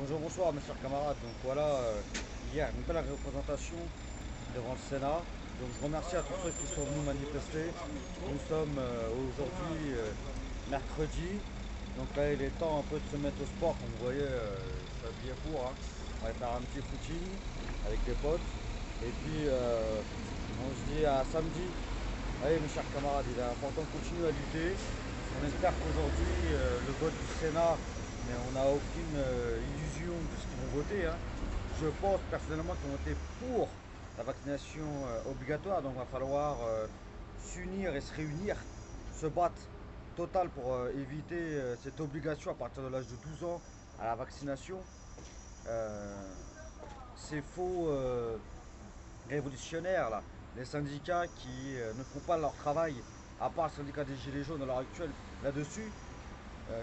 Bonjour, bonsoir mes chers camarades. Donc voilà, hier une belle représentation devant le Sénat. Donc je remercie à tous ceux qui sont venus manifester. Nous sommes aujourd'hui mercredi. Donc là il est temps un peu de se mettre au sport. Comme vous voyez, je suis habillé pour. Hein. On va faire un petit footing avec des potes. Et puis on se dit à samedi. Allez mes chers camarades, il est important de continuer à lutter. On espère qu'aujourd'hui le vote du Sénat, mais on n'a aucune illusion de ce qu'ils vont voter. Hein. Je pense personnellement qu'ils vont voter pour la vaccination obligatoire, donc il va falloir s'unir et se réunir, se battre total pour éviter cette obligation à partir de l'âge de 12 ans à la vaccination. Euh, Ces faux révolutionnaires là, les syndicats qui ne font pas leur travail, à part le syndicat des Gilets jaunes à l'heure actuelle là-dessus.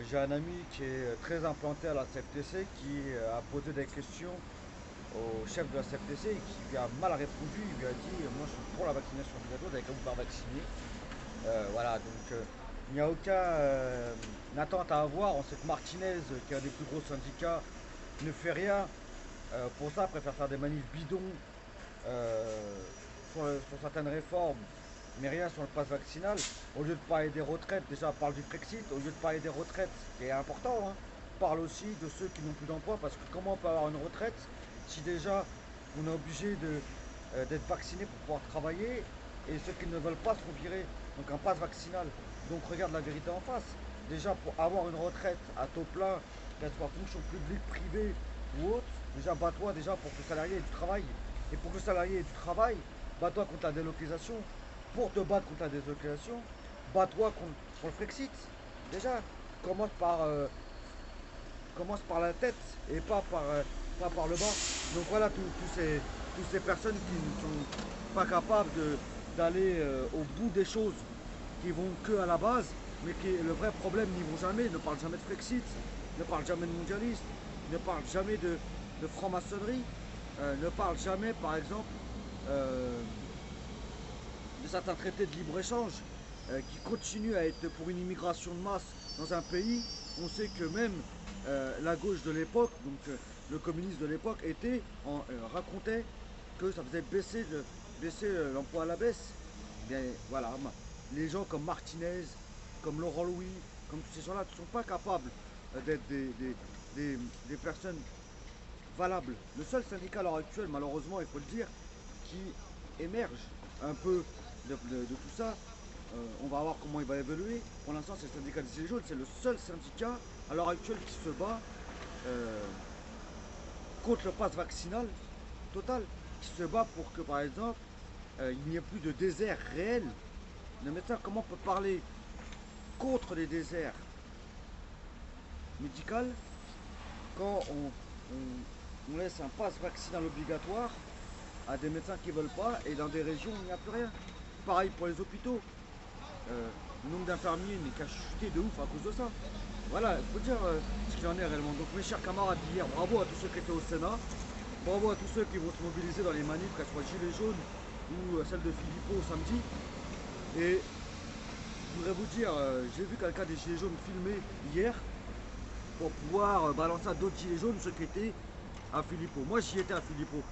J'ai un ami qui est très implanté à la CFTC qui a posé des questions au chef de la CFTC et qui lui a mal répondu. Il lui a dit moi je suis pour la vaccination obligatoire, vous n'avez qu'à vous faire vacciner. Voilà, donc il n'y a aucun attente à avoir. On sait que Martinez, qui est un des plus gros syndicats, ne fait rien. Pour ça, préfère faire des manifs bidons sur certaines réformes, mais rien sur le pass vaccinal. Au lieu de parler des retraites, déjà parle du Brexit, au lieu de parler des retraites, qui est important, hein, parle aussi de ceux qui n'ont plus d'emploi, parce que comment on peut avoir une retraite si déjà on est obligé d'être vacciné pour pouvoir travailler, et ceux qui ne veulent pas seront virés. Donc un pass vaccinal. Donc regarde la vérité en face. Déjà pour avoir une retraite à taux plein, qu'elle soit fonction publique, privée ou autre, déjà bats-toi déjà pour que le salarié ait du travail. Et pour que le salarié ait du travail, bats-toi contre la délocalisation. Pour te battre contre la délocalisation, bats-toi contre le Frexit. Déjà, commence par, euh, commence par la tête et pas par le bas. Donc voilà, toutes ces personnes qui ne sont pas capables d'aller au bout des choses, qui vont que à la base, mais qui le vrai problème n'y vont jamais, ne parlent jamais de Frexit, ne parlent jamais de mondialisme, ne parlent jamais de franc-maçonnerie, ne parlent jamais, par exemple, euh, de certains traités de libre-échange qui continuent à être pour une immigration de masse dans un pays. On sait que même la gauche de l'époque, donc le communisme de l'époque, racontait que ça faisait baisser l'emploi à la baisse. Bien voilà, les gens comme Martinez, comme Laurent Louis, comme tous ces gens-là ne sont pas capables d'être des personnes valables. Le seul syndicat à l'heure actuelle, malheureusement, il faut le dire, qui émerge un peu de tout ça, on va voir comment il va évoluer. Pour l'instant, c'est le syndicat des Gilets jaunes, c'est le seul syndicat à l'heure actuelle qui se bat euh, contre le pass vaccinal total, qui se bat pour que, par exemple, il n'y ait plus de désert réel. Le médecin, comment on peut parler contre les déserts médicaux quand on laisse un pass vaccinal obligatoire à des médecins qui ne veulent pas et dans des régions où il n'y a plus rien. Pareil pour les hôpitaux. Le nombre d'infirmiers n'est qu'à chuter de ouf à cause de ça. Voilà, il faut dire ce qu'il en est réellement. Donc mes chers camarades d'hier, bravo à tous ceux qui étaient au Sénat, bravo à tous ceux qui vont se mobiliser dans les manifs, qu'elles soient Gilets jaunes ou celle de Philippot samedi. Et je voudrais vous dire, j'ai vu quelqu'un des Gilets jaunes filmer hier pour pouvoir balancer à d'autres Gilets jaunes ceux qui étaient à Philippot. Moi j'y étais à Philippot.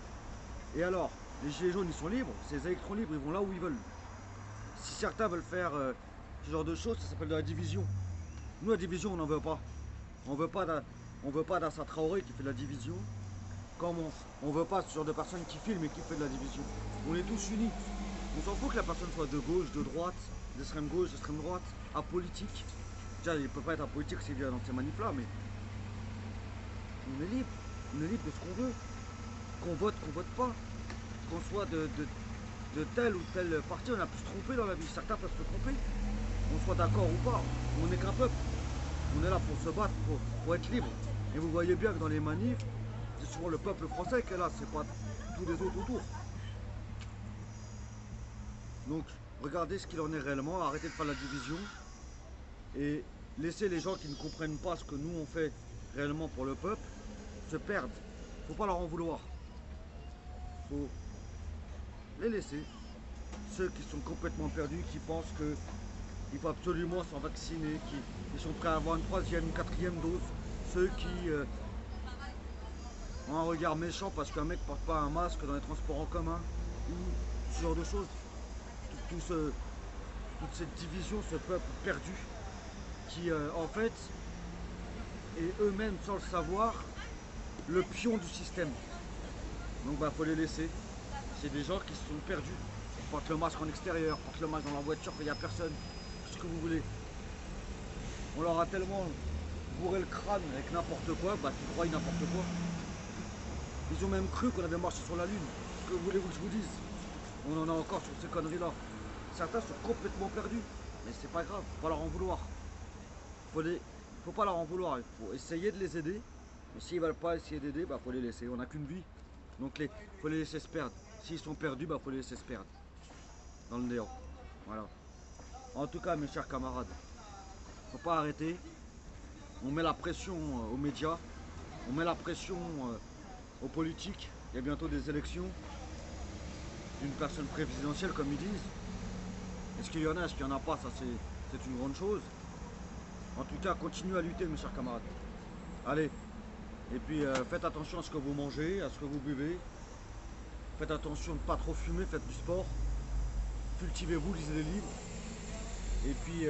Et alors, les Gilets jaunes ils sont libres, ces électrons libres ils vont là où ils veulent. Si certains veulent faire ce genre de choses, ça s'appelle de la division. Nous, la division, on n'en veut pas. On veut pas d'Assa Traoré qui fait de la division. Comme on veut pas ce genre de personne qui filme et qui fait de la division. On est tous unis. On s'en fout que la personne soit de gauche, de droite, d'extrême gauche, d'extrême droite, apolitique. Déjà, il ne peut pas être apolitique s'il vient dans ces manifs-là, mais on est libre. On est libre de ce qu'on veut. Qu'on vote pas. Qu'on soit de tel ou tel parti, on a pu se tromper dans la vie. Certains peuvent se tromper. On soit d'accord ou pas. On n'est qu'un peuple. On est là pour se battre, pour être libre. Et vous voyez bien que dans les manifs, c'est souvent le peuple français qui est là, c'est pas tous les autres autour. Donc, regardez ce qu'il en est réellement, arrêtez de faire la division et laissez les gens qui ne comprennent pas ce que nous on fait réellement pour le peuple se perdre. Faut pas leur en vouloir. Faut les laisser. Ceux qui sont complètement perdus, qui pensent qu'il faut absolument s'en vacciner, qui sont prêts à avoir une troisième, une quatrième dose, ceux qui ont un regard méchant parce qu'un mec porte pas un masque dans les transports en commun, ou ce genre de choses. Toute cette division, ce peuple perdu, qui en fait est eux-mêmes sans le savoir le pion du système. Donc bah faut les laisser. C'est des gens qui se sont perdus. Ils portent le masque en extérieur, portent le masque dans la voiture quand il n'y a personne. Tout ce que vous voulez. On leur a tellement bourré le crâne avec n'importe quoi, bah tu crois n'importe quoi. Ils ont même cru qu'on avait marché sur la lune. Que voulez-vous que je vous dise? On en a encore sur ces conneries là. Certains sont complètement perdus. Mais c'est pas grave, faut pas leur en vouloir. Faut pas leur en vouloir. Il faut essayer de les aider. Mais s'ils veulent pas essayer d'aider, bah faut les laisser. On n'a qu'une vie. Donc faut les laisser se perdre. S'ils sont perdus, bah faut les laisser se perdre. Dans le néant. Voilà. En tout cas, mes chers camarades, faut pas arrêter. On met la pression aux médias. On met la pression aux politiques. Il y a bientôt des élections d'une personne présidentielle, comme ils disent. Est-ce qu'il y en a, est-ce qu'il n'y en a pas? Ça, c'est une grande chose. En tout cas, continuez à lutter, mes chers camarades. Allez. Et puis, faites attention à ce que vous mangez, à ce que vous buvez. Faites attention de ne pas trop fumer, faites du sport. Cultivez-vous, lisez des livres. Et puis,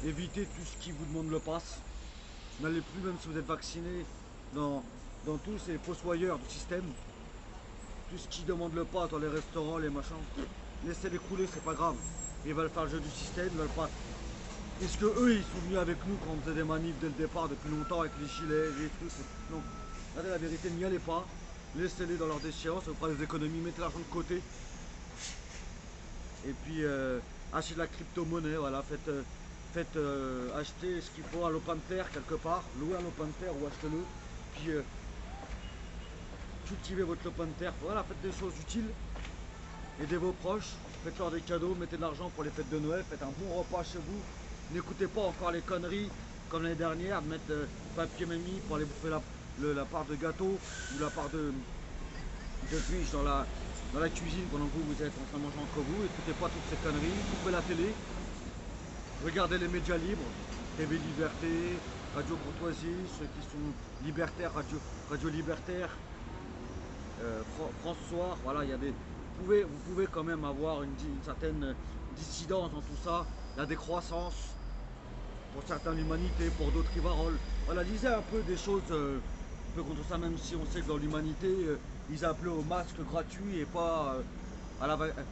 évitez tout ce qui vous demande le pass. N'allez plus, même si vous êtes vacciné, dans tous ces fossoyeurs du système. Tout ce qui demande le pass dans les restaurants, les machins. Laissez-les couler, c'est pas grave. Ils veulent faire le jeu du système, ils veulent pas. Est-ce que eux ils sont venus avec nous quand on faisait des manifs dès le départ depuis longtemps avec les gilets, les trucs? Non. Regardez la vérité, n'y allez pas. Laissez-les dans leur déchéance, ça vous fera des économies, mettez l'argent de côté. Et puis achetez de la crypto-monnaie, voilà, faites acheter ce qu'il faut à l'open terre quelque part, louez un open terre ou achetez-le. Puis cultivez votre open terre, voilà, faites des choses utiles. Aidez vos proches, faites-leur des cadeaux, mettez de l'argent pour les fêtes de Noël, faites un bon repas chez vous. N'écoutez pas encore les conneries comme l'année dernière de mettre papier mamie pour aller bouffer la part de gâteau ou la part de fiche dans la cuisine pendant que vous êtes en train de manger entre vous. N'écoutez pas toutes ces conneries, coupez la télé, regardez les médias libres, TV Liberté, Radio Courtoisie, ceux qui sont libertaires, Radio Libertaire, France Soir, voilà, il y a des. Vous pouvez quand même avoir une certaine dissidence dans tout ça, la décroissance, pour certains l'humanité, pour d'autres Rivarol. Voilà, lisez un peu des choses un peu contre ça, même si on sait que dans l'humanité, ils appelaient au masque gratuit et pas,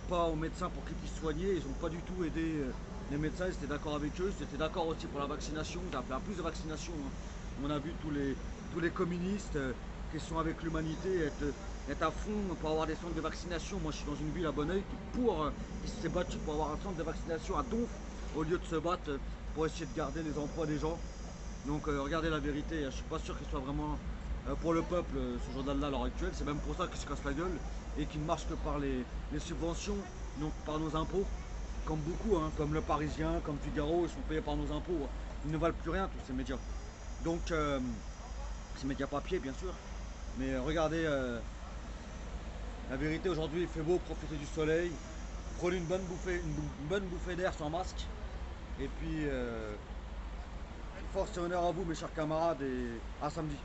pas aux médecins pour qu'ils puissent soigner. Ils n'ont pas du tout aidé les médecins, ils étaient d'accord avec eux, ils étaient d'accord aussi pour la vaccination, ils appelaient à plus de vaccination. Hein. On a vu tous les communistes qui sont avec l'humanité être à fond pour avoir des centres de vaccination. Moi je suis dans une ville à Bonneuil qui s'est battu pour avoir un centre de vaccination à Donf au lieu de se battre pour essayer de garder les emplois des gens. Donc regardez la vérité, je suis pas sûr qu'il soit vraiment pour le peuple ce journal-là à l'heure actuelle. C'est même pour ça qu'il se casse la gueule et qu'il ne marche que par les subventions, donc par nos impôts, comme beaucoup, hein, comme Le Parisien, comme Figaro, ils sont payés par nos impôts. Hein. Ils ne valent plus rien tous ces médias. Donc ces médias papier bien sûr. Mais regardez la vérité, aujourd'hui il fait beau, profitez du soleil, prenez une bonne bouffée d'air sans masque. Et puis, force et honneur à vous mes chers camarades et à samedi.